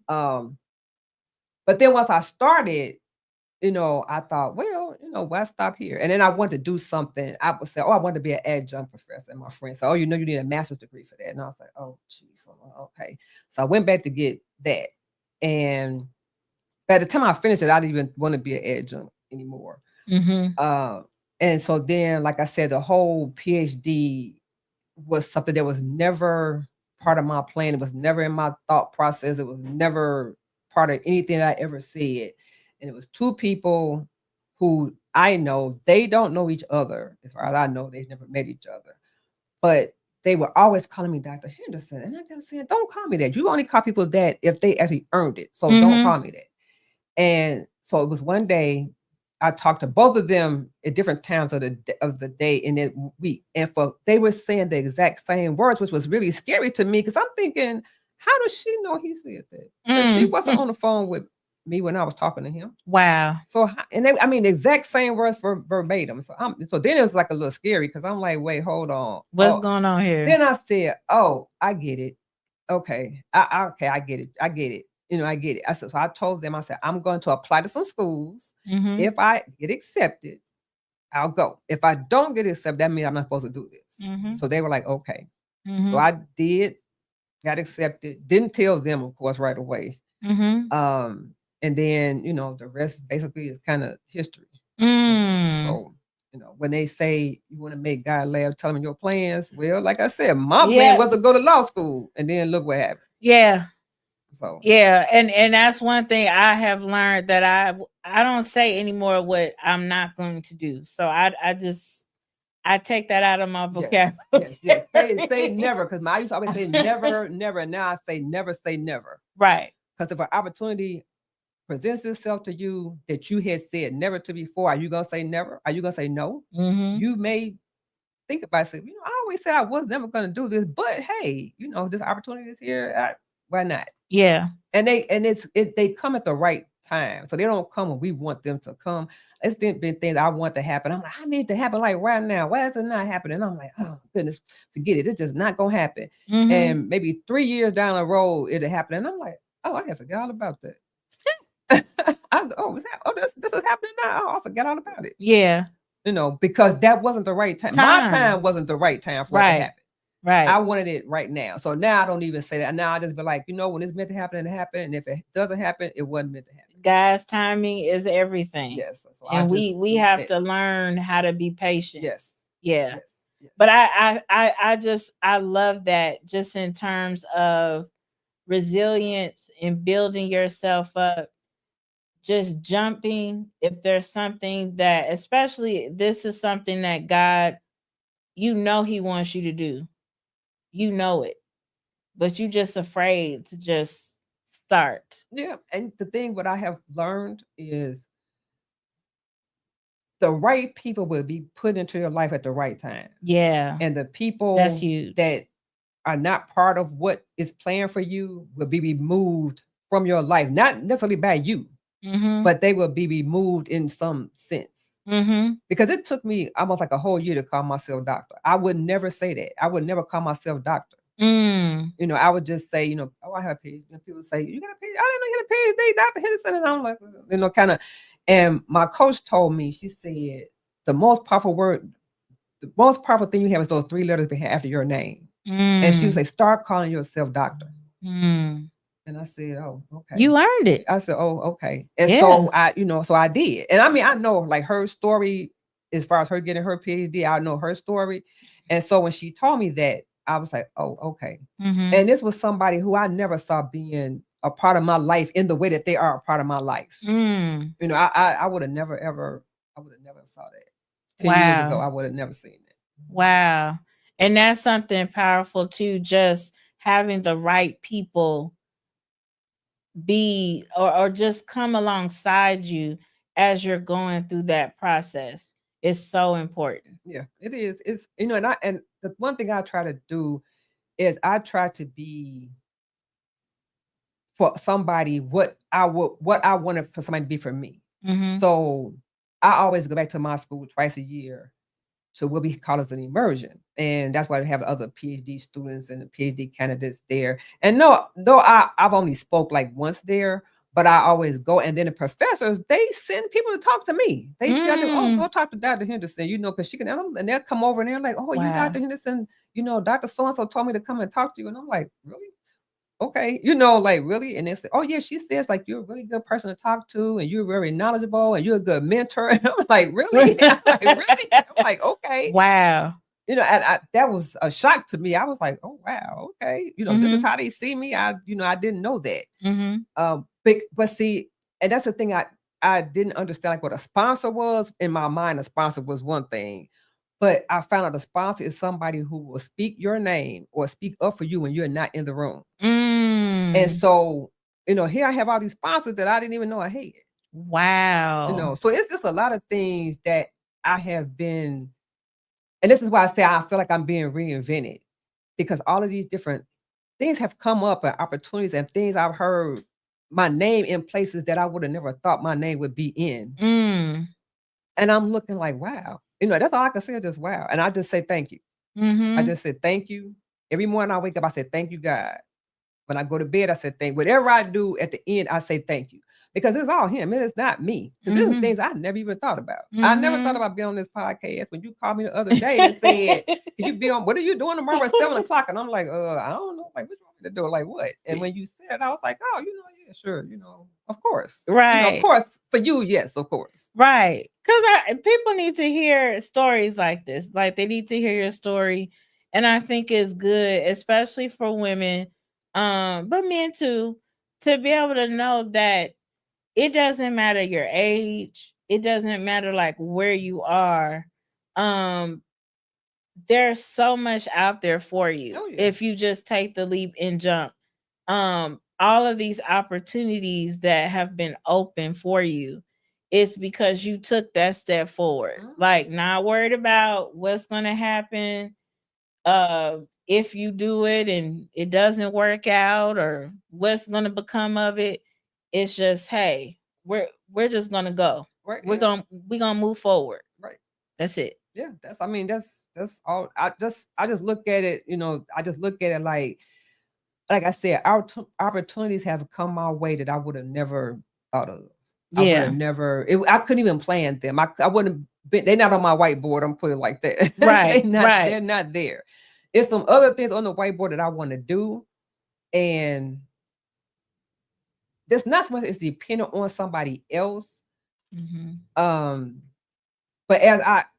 But then once I started, you know, I thought, well, you know, why stop here? And then I wanted to do something. I would say, I wanted to be an adjunct professor. And my friend said, you know, you need a master's degree for that. And I was like, oh, geez, okay. So I went back to get that. And by the time I finished it, I didn't even want to be an adjunct anymore. And so then, like I said, the whole PhD was something that was never part of my plan. It was never in my thought process. It was never part of anything I ever said. And it was two people who I know, they don't know each other. As far as I know, they've never met each other. But they were always calling me Dr. Henderson. And I kept saying, don't call me that. You only call people that if they actually earned it. So don't call me that. And so it was one day, I talked to both of them at different times of the day in that week. And they were saying the exact same words, which was really scary to me because I'm thinking, how does she know he said that? Because she wasn't on the phone with me when I was talking to him. Wow. So, and the exact same words for verbatim. So then it was like a little scary because I'm like, wait, hold on. What's going on here? Then I said, oh, I get it. Okay. I get it. I get it. You know, I get it. So I told them, I said, I'm going to apply to some schools. If I get accepted, I'll go. If I don't get accepted, that means I'm not supposed to do this. So they were like, okay. So I got accepted. Didn't tell them, of course, right away. And then, you know, the rest basically is kind of history. So, you know, when they say you want to make God laugh, tell them your plans. Well, like I said, my plan was to go to law school, and then look what happened. Yeah. So and that's one thing I have learned, that I don't say anymore what I'm not going to do. So I take that out of my vocabulary. Yes. Say never, because I used to always say never, never. And now I say never. Right. Because if an opportunity presents itself to you that you had said never to before, are you gonna say never? Are you gonna say no? You may think about it. You know, I always said I was never gonna do this, but hey, you know, this opportunity is here. Why not? Yeah. And they come at the right time. So they don't come when we want them to come. It's been things I want to happen. I'm like, I need it to happen like right now. Why is it not happening? I'm like, oh goodness, forget it. It's just not gonna happen. And maybe 3 years down the road, it'll happen. And I'm like, oh, I had forgot all about that. This is happening now. Oh, I forgot all about it. Yeah. You know, because that wasn't the right time. My time wasn't the right time for it to happen. Right. I wanted it right now. So now I don't even say that. Now I just be like, you know, when it's meant to happen, it happened. And if it doesn't happen, it wasn't meant to happen. God's timing is everything. Yes. So and we have to learn how to be patient. Yes. Yeah. Yes. But I love that, just in terms of resilience and building yourself up, just jumping. If there's something that, especially this is something that God, you know, he wants you to do. You know it, but you just afraid to just start. Yeah. And the thing, what I have learned is the right people will be put into your life at the right time. Yeah. And the people That's huge. that are not part of what is planned for you will be removed from your life, not necessarily by you, but they will be removed in some sense. Because it took me almost like a whole year to call myself doctor. I would never say that. I would never call myself doctor. I would just say, oh, I have a PhD. And people say, you got a PhD? I didn't know you had a PhD, Dr. Henderson. And I'm like, kind of. And my coach told me, she said, the most powerful thing you have is those 3 letters after your name. And she would say, start calling yourself doctor. And I said, oh, okay. You learned it. I said, oh, okay. And so I did. And I mean, I know like her story, as far as her getting her PhD, I know her story. And so when she told me that, I was like, oh, okay. And this was somebody who I never saw being a part of my life in the way that they are a part of my life. I would have never saw that. 10 years ago, I would have never seen that. Wow. And that's something powerful too, just having the right people be or just come alongside you as you're going through that process is so important. Yeah, it is. It's and the one thing I try to do is I try to be for somebody what I wanted for somebody to be for me. So I always go back to my school twice a year to what we call as an immersion. And that's why we have other PhD students and the PhD candidates there. And though I've only spoke like once there, but I always go. And then the professors, they send people to talk to me. They tell them, oh, go talk to Dr. Henderson, because she can, and they'll come over and they're like, oh, you Dr. Henderson, Dr. So-and-so told me to come and talk to you. And I'm like, really? Okay, like really, and they say, "Oh yeah," she says like you're a really good person to talk to, and you're very knowledgeable, and you're a good mentor. And I'm like, really? I'm like, really? I'm like, okay, wow. And that was a shock to me. I was like, oh wow, okay, this is how they see me. I didn't know that. But see, and that's the thing I didn't understand like what a sponsor was. In my mind, a sponsor was one thing. But I found out the sponsor is somebody who will speak your name or speak up for you when you're not in the room. And so, here I have all these sponsors that I didn't even know I had. Wow. So it's just a lot of things that I have been, and this is why I say I feel like I'm being reinvented, because all of these different things have come up and opportunities and things I've heard my name in places that I would have never thought my name would be in. And I'm looking like, wow. That's all I can say is just wow. And I just say thank you. I just said thank you. Every morning I wake up, I said thank you, God. When I go to bed, I said thank you. Whatever I do at the end, I say thank you. Because it's all him. It's not me. Because there's things I never even thought about. I never thought about being on this podcast. When you called me the other day and said, can you be on, what are you doing tomorrow at 7 o'clock? And I'm like, I don't know. Like, what you want me to do? Like, what? And when you said it, I was like, oh, yeah, sure. Of course. Right. Of course. For you, yes, of course. Right. Because people need to hear stories like this. Like, they need to hear your story. And I think it's good, especially for women, but men too, to be able to know that it doesn't matter your age. It doesn't matter like where you are. There's so much out there for you if you just take the leap and jump. All of these opportunities that have been open for you, it's because you took that step forward. Like, not worried about what's going to happen if you do it and it doesn't work out, or what's going to become of it. It's just, hey, we're just going to go. Right, we're going to move forward. Right. That's it. Yeah, that's all. I just look at it, I just look at it like I said, our opportunities have come my way that I would have never thought of. I would have never, I couldn't even plan them. I wouldn't have been, they're not on my whiteboard. I'm putting it like that. Right. They're not there. It's some other things on the whiteboard that I want to do. And that's not so much it's dependent on somebody else. But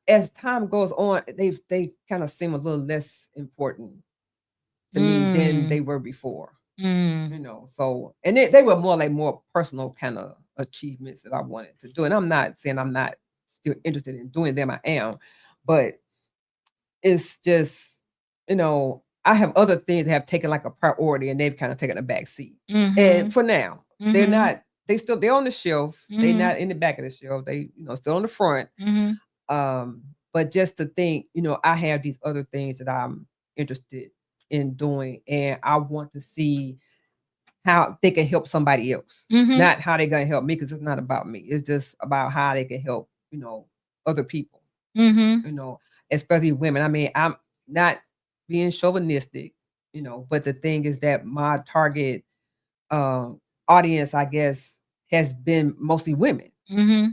as time goes on, they kind of seem a little less important to me than they were before. So, and they were more personal kind of achievements that I wanted to do. And I'm not saying I'm not still interested in doing them. I am, but it's just, I have other things that have taken like a priority and they've kind of taken a back seat. And for now, they're not, they're on the shelf. They're not in the back of the shelf. They, still on the front. But just to think, I have these other things that I'm interested in doing, and I want to see how they can help somebody else, Mhm. not how they're gonna help me, because it's not about me. It's just about how they can help, other people, Mhm. Especially women. I mean, I'm not being chauvinistic, but the thing is that my target audience, I guess, has been mostly women, Mhm.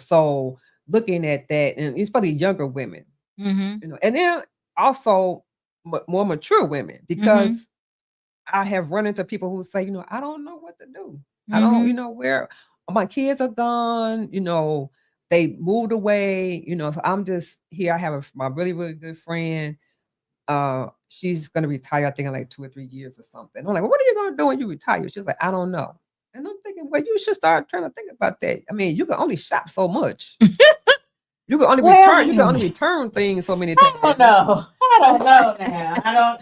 So looking at that, and especially younger women, Mhm. and then also more mature women, because Mhm. I have run into people who say, I don't know what to do. I don't, Mhm. where my kids are gone, they moved away, so I'm just here. I have my really, really good friend. She's gonna retire, I think, in like 2 or 3 years or something. I'm like, well, what are you gonna do when you retire? She was like, I don't know. And I'm thinking, well, you should start trying to think about that. I mean, you can only shop so much. You can only Well, return, you can only return things so many I don't times. know. I don't know now.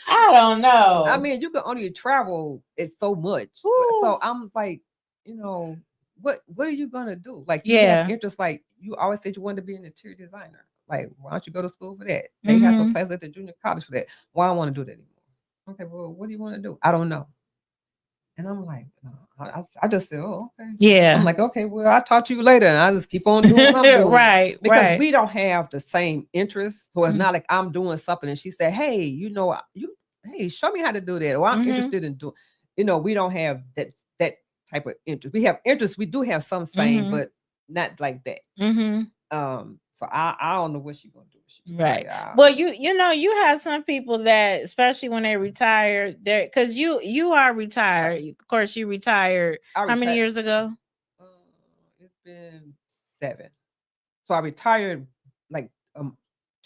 I don't know. I mean, you can only travel it so much. Ooh. So I'm like, what are you gonna do? Like, you have interest, like you always said you wanted to be an interior designer. Like, why don't you go to school for that? They have some classes at the junior college for that. Why I want to do that anymore? Okay, well, what do you want to do? I don't know. And I'm like, no. I just said, oh, okay. Yeah. I'm like, okay, well, I'll talk to you later. And I just keep on doing what I'm doing. Right. Because we don't have the same interests. So it's not like I'm doing something and she said, hey, hey, show me how to do that. Or I'm interested in doing, we don't have that type of interest. We have interest. We do have some same, but not like that. So I don't know what she's gonna do. Right. Well, you have some people that, especially when they retire, there, because you are retired. Of course, you retired. How many years ago? It's been 7. So I retired like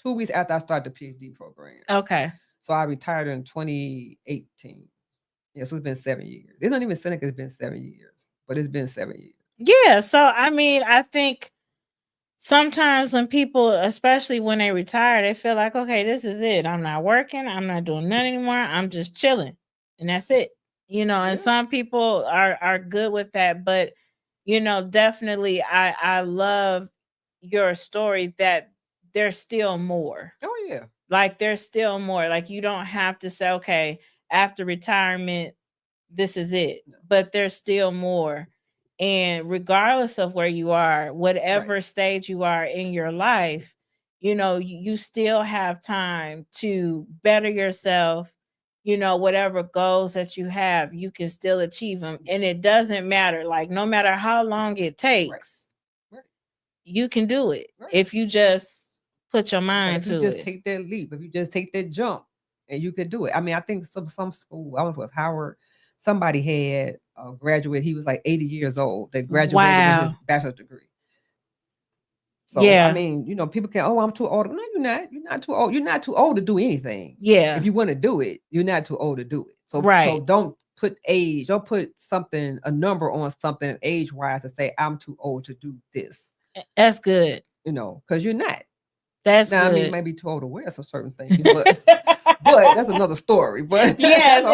2 weeks after I started the PhD program. Okay. So I retired in 2018. Yeah, so it's been 7 years. It's not even cynical, it's been 7 years, but it's been 7 years. Yeah. So I mean, I think sometimes when people, especially when they retire, they feel like, okay, this is it. I'm not working. I'm not doing nothing anymore. I'm just chilling, and that's it. And some people are good with that, but definitely, I love your story that there's still more. Oh yeah. Like there's still more. Like you don't have to say, okay, after retirement, this is it. But there's still more. And regardless of where you are, whatever stage you are in your life, you still have time to better yourself. Whatever goals that you have, you can still achieve them. And it doesn't matter. Like, no matter how long it takes, you can do it if you just put your mind to it. If you just take that leap, if you just take that jump, and you could do it. I mean, I think some school, I don't know if it was Howard, somebody had a graduate, he was like 80 years old that graduated with his bachelor's degree. So I mean, people can, oh, I'm too old. No, you're not. You're not too old. You're not too old to do anything. Yeah. If you want to do it, you're not too old to do it. So so don't put age, don't put a number on something age-wise to say I'm too old to do this. That's good. Because you're not. That's now, good. I mean, maybe too old to wear some certain things, but that's another story. But yes,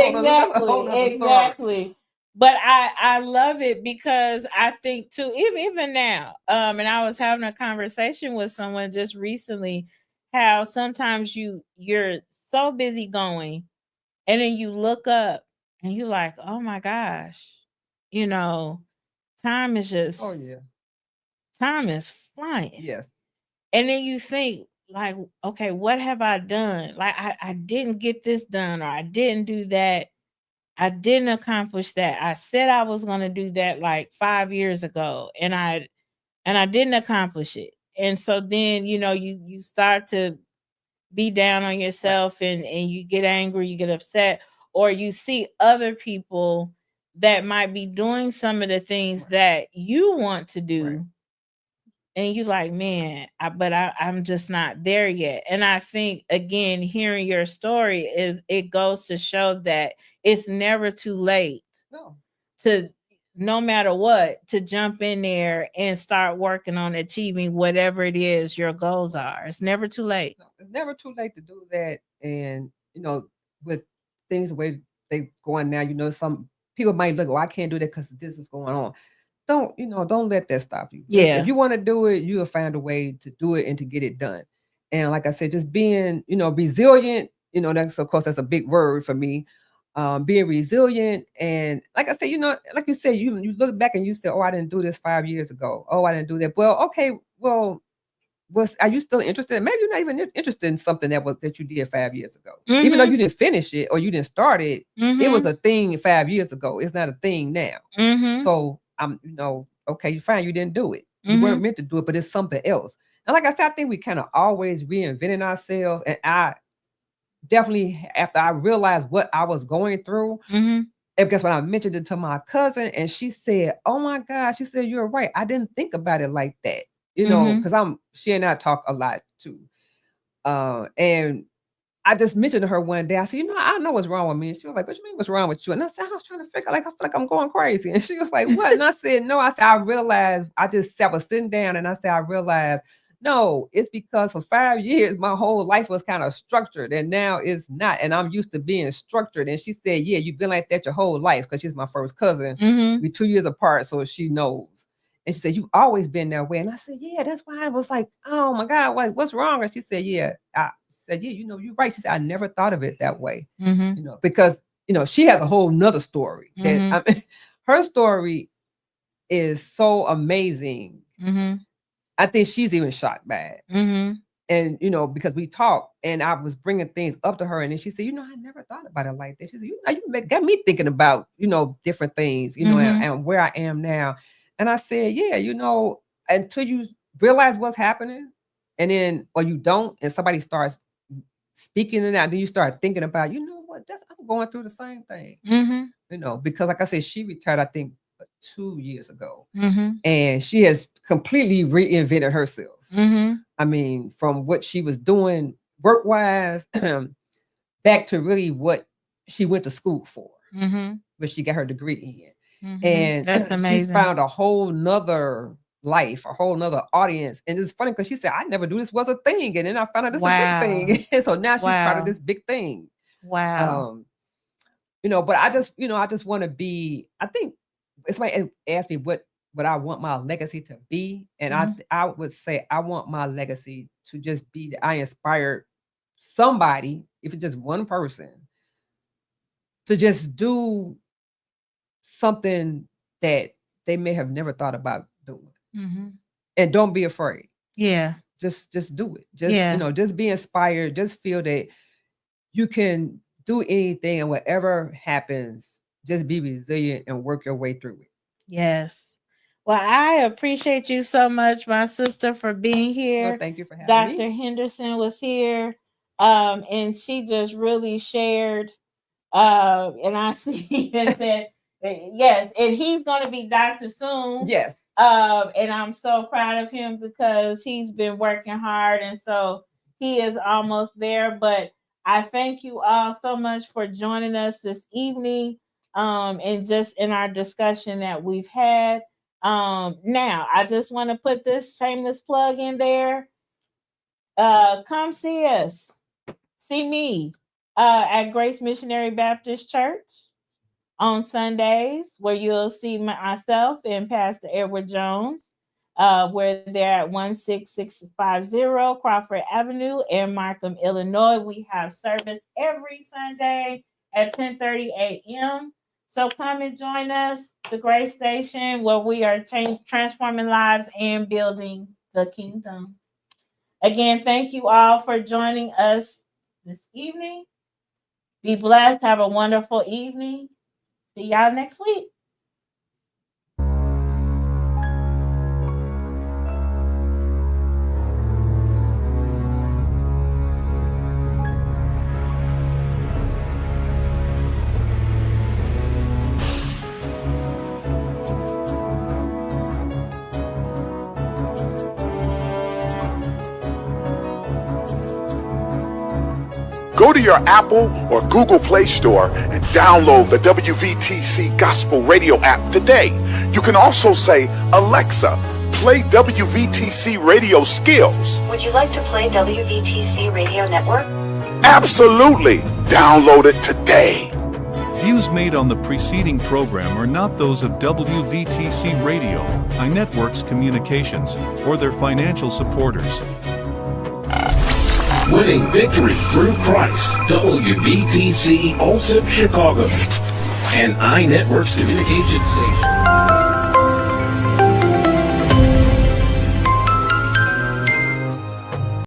exactly. But I love it because I think too, even now, and I was having a conversation with someone just recently, how sometimes you're so busy going, and then you look up and you're like, oh my gosh, time is just, time is flying. Yes. And then you think, like, okay, what have I done? Like, I didn't get this done, or I didn't do that. I didn't accomplish that. I said I was going to do that like 5 years ago, and I didn't accomplish it. And so then, you start to be down on yourself, and you get angry, you get upset, or you see other people that might be doing some of the things that you want to do. And you like, man, I'm just not there yet. And I think, again, hearing your story it goes to show that it's never too late no matter what, to jump in there and start working on achieving whatever it is your goals are. It's never too late. No, it's never too late to do that. And, with things the way they going now, some people might look, oh, I can't do that because this is going on. Don't let that stop you. If you want to do it, you'll find a way to do it and to get it done. And like I said, just being, resilient, that's, of course, that's a big word for me. being resilient. And like I said, like you said, you look back and you say, oh, I didn't do this 5 years ago. Oh, I didn't do that. Well, okay, well, are you still interested? Maybe you're not even interested in something that you did 5 years ago. Even though you didn't finish it or you didn't start it, it was a thing 5 years ago. It's not a thing now. So I'm, okay, fine, you didn't do it. You weren't meant to do it, but it's something else. And like I said, I think we kind of always reinventing ourselves. And I definitely, after I realized what I was going through, and guess what? I mentioned it to my cousin, and she said, "Oh my God," she said, "You're right. I didn't think about it like that." Because she and I talk a lot too. And I just mentioned to her one day, I said, I know what's wrong with me. And she was like, what you mean what's wrong with you? And I said, I was trying to figure out, I feel like I'm going crazy. And she was like, what? And I said, no, I said, I realized, I was sitting down and I said, I realized, no, it's because for 5 years, my whole life was kind of structured and now it's not. And I'm used to being structured. And she said, yeah, you've been like that your whole life, because she's my first cousin. We're 2 years apart, so she knows. And she said, you've always been that way. And I said, yeah, that's why I was like, oh my God, what's wrong? And she said, yeah. I said, yeah, you're right. She said, I never thought of it that way. Because, she has a whole nother story. That, her story is so amazing. I think she's even shocked by it. And, because we talked and I was bringing things up to her. And then she said, I never thought about it like this. She said, you got me thinking about, different things, and where I am now. And I said, yeah, until you realize what's happening and then, or you don't, and somebody starts speaking it out, then you start thinking about, what, I'm going through the same thing, because like I said, she retired, I think 2 years ago, and she has completely reinvented herself. I mean, from what she was doing work-wise back to really what she went to school for, but she got her degree in. And that's amazing. She's found a whole nother life, a whole nother audience. And it's funny because she said, I never knew this was a thing. And then I found out this is a big thing. And so now she's part of this big thing. Wow. But I just want to be, I think if somebody asked me what I want my legacy to be. And I would say, I want my legacy to just be that I inspired somebody, if it's just one person, to just do something that they may have never thought about doing. And don't be afraid. Yeah. Just do it. Just be inspired. Just feel that you can do anything, and whatever happens, just be resilient and work your way through it. Yes. Well, I appreciate you so much, my sister, for being here. Well, thank you for having me. Dr. Henderson was here, and she just really shared, and I see that yes, and he's going to be doctor soon. Yes. And I'm so proud of him because he's been working hard, and so he is almost there. But I thank you all so much for joining us this evening, and just in our discussion that we've had. Now, I just want to put this shameless plug in there. Come see us. See me at Grace Missionary Baptist Church on Sundays, where you'll see myself and Pastor Edward Jones. We're there at 16650 Crawford Avenue in Markham, Illinois. We have service every Sunday at 10:30 a.m. So come and join us, the Grace Station, where we are transforming lives and building the kingdom. Again, thank you all for joining us this evening. Be blessed. Have a wonderful evening. See y'all next week. Go to your Apple or Google Play Store and download the WVTC Gospel Radio app today. You can also say, Alexa, play WVTC Radio Skills. Would you like to play WVTC Radio Network? Absolutely. Download it today. Views made on the preceding program are not those of WVTC Radio, iNetworks Communications, or their financial supporters. Winning victory through Christ. WVTC, Allsip, Chicago. An iNetworks communication station.